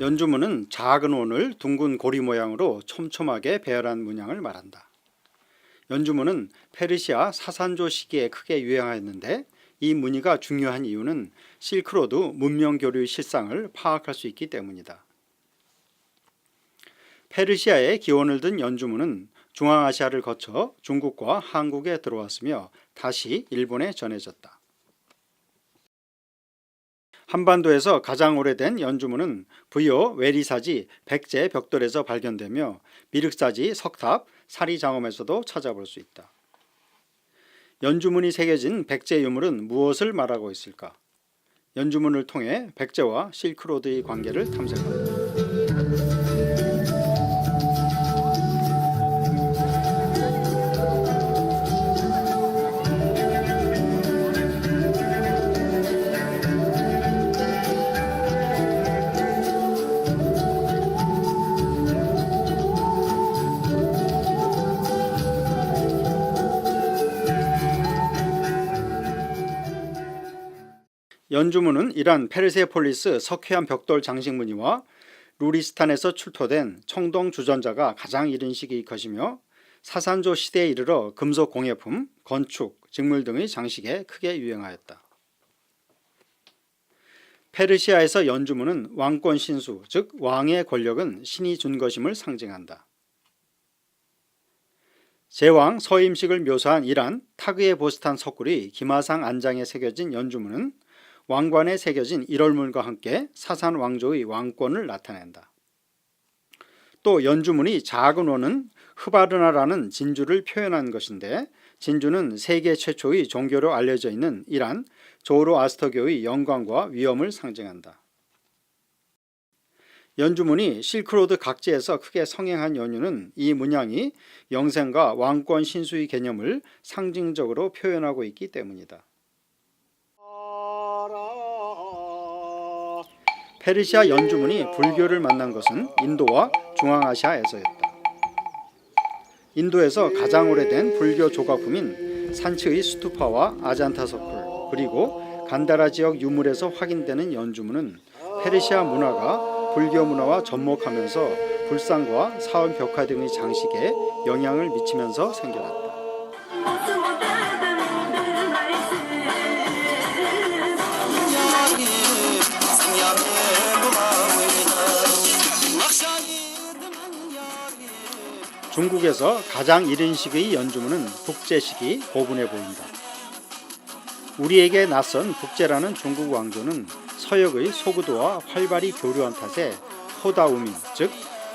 연주문은 작은 원을 둥근 고리 모양으로 촘촘하게 배열한 문양을 말한다. 연주문은 페르시아 사산조 시기에 크게 유행하였는데 이 무늬가 중요한 이유는 실크로드 문명 교류의 실상을 파악할 수 있기 때문이다. 페르시아의 기원을 든 연주문은 중앙아시아를 거쳐 중국과 한국에 들어왔으며 다시 일본에 전해졌다. 한반도에서 가장 오래된 연주문은 부여 외리사지 백제 벽돌에서 발견되며 미륵사지 석탑 사리장엄에서도 찾아볼 수 있다. 연주문이 새겨진 백제 유물은 무엇을 말하고 있을까? 연주문을 통해 백제와 실크로드의 관계를 탐색한다. 연주문은 이란 페르세폴리스 석회암 벽돌 장식무늬와 루리스탄에서 출토된 청동 주전자가 가장 이른 시기의 것이며 사산조 시대에 이르러 금속 공예품, 건축, 직물 등의 장식에 크게 유행하였다. 페르시아에서 연주문은 왕권 신수, 즉 왕의 권력은 신이 준 것임을 상징한다. 제왕 서임식을 묘사한 이란 타그에 보스탄 석굴이 기마상 안장에 새겨진 연주문은 왕관에 새겨진 일월문과 함께 사산 왕조의 왕권을 나타낸다. 또 연주문이 작은 원은 흐바르나라는 진주를 표현한 것인데 진주는 세계 최초의 종교로 알려져 있는 이란 조로아스터교의 영광과 위엄을 상징한다. 연주문이 실크로드 각지에서 크게 성행한 연유는 이 문양이 영생과 왕권 신수의 개념을 상징적으로 표현하고 있기 때문이다. 페르시아 연주문이 불교를 만난 것은 인도와 중앙아시아에서였다. 인도에서 가장 오래된 불교 조각품인 산치의 스투파와 아잔타 석굴 그리고 간다라 지역 유물에서 확인되는 연주문은 페르시아 문화가 불교 문화와 접목하면서 불상과 사원 벽화 등의 장식에 영향을 미치면서 생겨났다. 중국에서 가장 이른 시기의 연주문은 북제식이 고분해 보인다. 우리에게 낯선 북제라는 중국 왕조는 서역의 소구도와 활발히 교류한 탓에 호다우민, 즉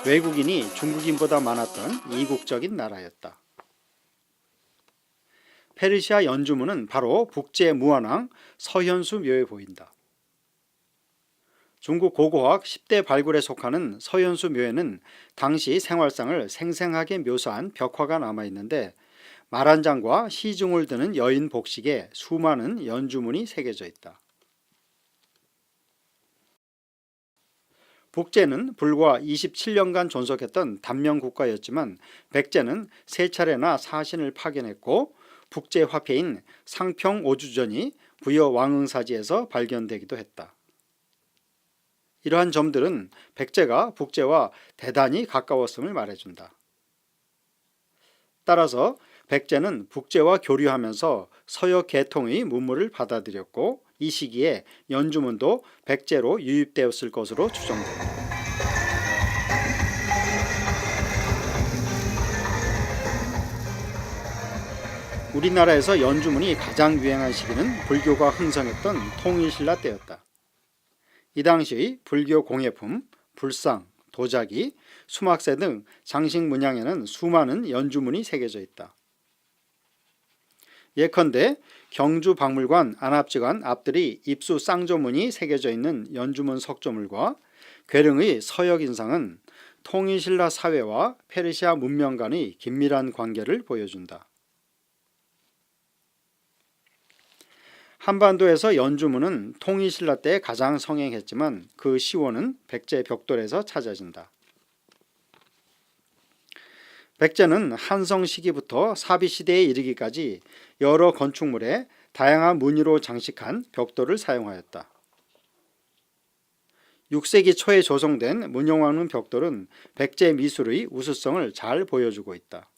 외국인이 중국인보다 많았던 이국적인 나라였다. 페르시아 연주문은 바로 북제 무한왕 서현수 묘에 보인다. 중국 고고학 10대 발굴에 속하는 서현수 묘에는 당시 생활상을 생생하게 묘사한 벽화가 남아있는데 말 한 장과 시중을 드는 여인 복식에 수많은 연주문이 새겨져 있다. 북제는 불과 27년간 존속했던 단명국가였지만 백제는 세 차례나 사신을 파견했고 북제 화폐인 상평오주전이 부여 왕응사지에서 발견되기도 했다. 이러한 점들은 백제가 북제와 대단히 가까웠음을 말해준다. 따라서 백제는 북제와 교류하면서 서역 계통의 문물을 받아들였고 이 시기에 연주문도 백제로 유입되었을 것으로 추정된다. 우리나라에서 연주문이 가장 유행한 시기는 불교가 흥성했던 통일신라 때였다. 이 당시 불교 공예품, 불상, 도자기, 수막새 등 장식 문양에는 수많은 연주문이 새겨져 있다. 예컨대 경주박물관 안압지관 앞들이 입수 쌍조문이 새겨져 있는 연주문 석조물과 괴릉의 서역인상은 통일신라 사회와 페르시아 문명 간의 긴밀한 관계를 보여준다. 한반도에서 연주문은 통일신라 때 가장 성행했지만 그 시원은 백제 벽돌에서 찾아진다. 백제는 한성 시기부터 사비 시대에 이르기까지 여러 건축물에 다양한 무늬로 장식한 벽돌을 사용하였다. 6세기 초에 조성된 문용왕릉 벽돌은 백제 미술의 우수성을 잘 보여주고 있다.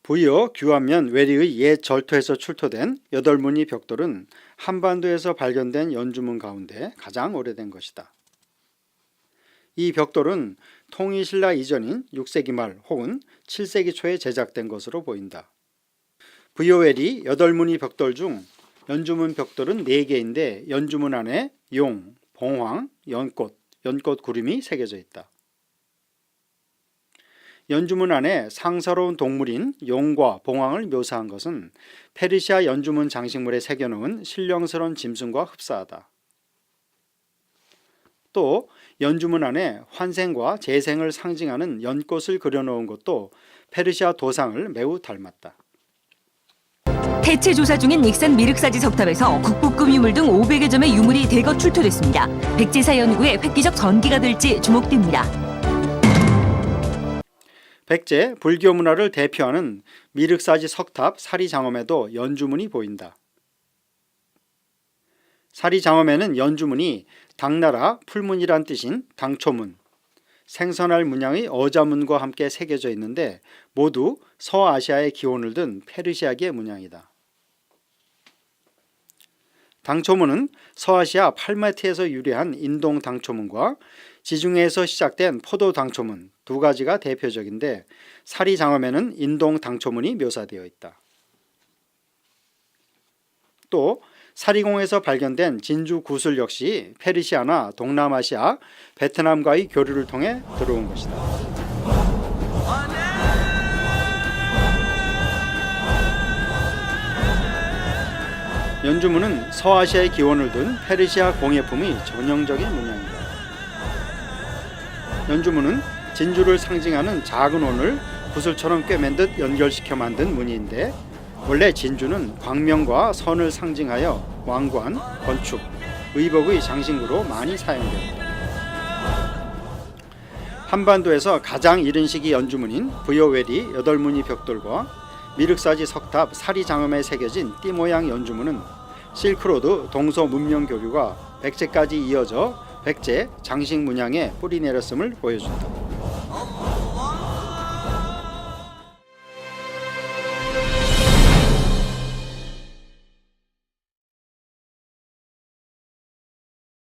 부여 규안면 외리의 옛 절토에서 출토된 8무늬 벽돌은 한반도에서 발견된 연주문 가운데 가장 오래된 것이다. 이 벽돌은 통일신라 이전인 6세기 말 혹은 7세기 초에 제작된 것으로 보인다. 부여외리 8무늬 벽돌 중 연주문 벽돌은 4개인데 연주문 안에 용, 봉황, 연꽃, 연꽃 구름이 새겨져 있다. 연주문 안에 상서로운 동물인 용과 봉황을 묘사한 것은 페르시아 연주문 장식물에 새겨놓은 신령스러운 짐승과 흡사하다. 또 연주문 안에 환생과 재생을 상징하는 연꽃을 그려놓은 것도 페르시아 도상을 매우 닮았다. 해체 조사 중인 익산 미륵사지 석탑에서 국보급 유물 등 500여 점의 유물이 대거 출토됐습니다. 백제사 연구의 획기적 전기가 될지 주목됩니다. 백제 불교 문화를 대표하는 미륵사지 석탑 사리장엄에도 연주문이 보인다. 사리장엄에는 연주문이 당나라 풀문이란 뜻인 당초문, 생선알 문양의 어자문과 함께 새겨져 있는데 모두 서아시아의 기원을 든 페르시아계 문양이다. 당초문은 서아시아 팔마티에서 유래한 인동 당초문과 지중해에서 시작된 포도 당초문 두 가지가 대표적인데 사리장엄에는 인동 당초문이 묘사되어 있다. 또 사리공에서 발견된 진주 구슬 역시 페르시아나 동남아시아, 베트남과의 교류를 통해 들어온 것이다. 연주문은 서아시아의 기원을 둔 페르시아 공예품의 전형적인 문양이다. 연주문은 진주를 상징하는 작은 원을 구슬처럼 꿰맨 듯 연결시켜 만든 무늬인데 원래 진주는 광명과 선을 상징하여 왕관, 건축, 의복의 장식으로 많이 사용되었다. 한반도에서 가장 이른 시기 연주문인 부여외리 8무늬 벽돌과 미륵사지 석탑 사리장엄에 새겨진 띠 모양 연주문은 실크로드 동서 문명 교류가 백제까지 이어져 백제 장식 문양에 뿌리 내렸음을 보여준다.